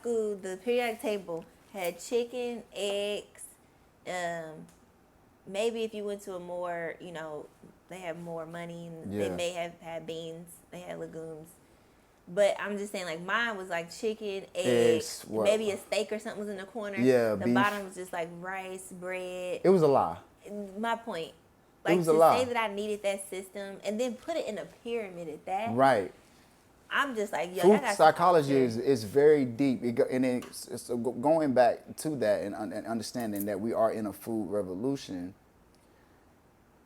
school, the periodic table had chicken, eggs. Maybe if you went to a more, they have more money. And They may have had beans. They had legumes. But I'm just saying, like, mine was like chicken, eggs, maybe a steak or something was in the corner. Yeah, the beef. bottom was just like rice, bread. It was a lie. My point. It Like, was to a lie. say that I needed that system and then put it in a pyramid at that. Right. I'm just like, yo, Food I got psychology is very deep. And it's going back to that and understanding that we are in a food revolution.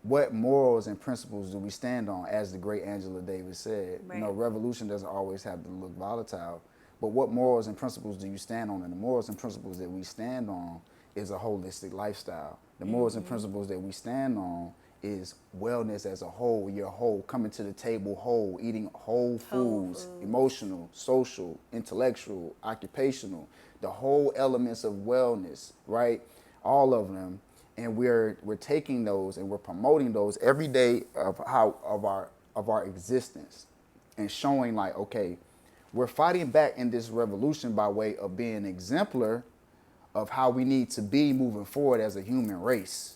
What morals and principles do we stand on, as the great Angela Davis said? Right. Revolution doesn't always have to look volatile, but what morals and principles do you stand on? And the morals and principles that we stand on is a holistic lifestyle. The morals and principles that we stand on is wellness as a whole. You're whole, coming to the table whole, eating whole foods, emotional, social, intellectual, occupational, the whole elements of wellness, right? All of them. And we're taking those and we're promoting those every day of our existence, and showing like, okay, we're fighting back in this revolution by way of being an exemplar of how we need to be moving forward as a human race.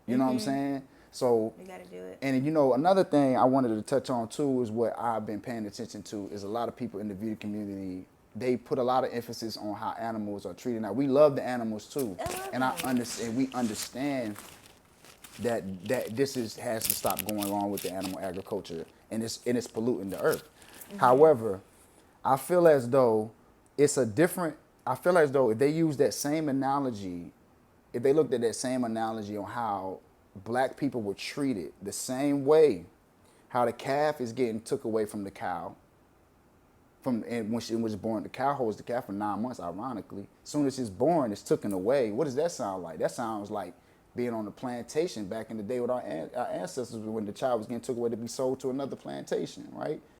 You know what I'm saying? So we gotta do it. And another thing I wanted to touch on too is what I've been paying attention to is a lot of people in the beauty community. They put a lot of emphasis on how animals are treated. Now, we love the animals too, and we understand that this has to stop going on with the animal agriculture, and it's polluting the earth. However, I feel as though if they use that same analogy, if they looked at that same analogy on how black people were treated the same way, how the calf is getting took away from the cow. And when she was born, the cow holds the calf for 9 months, ironically. As soon as it's born, it's taken away. What does that sound like? That sounds like being on the plantation back in the day with our ancestors, when the child was getting took away to be sold to another plantation, right?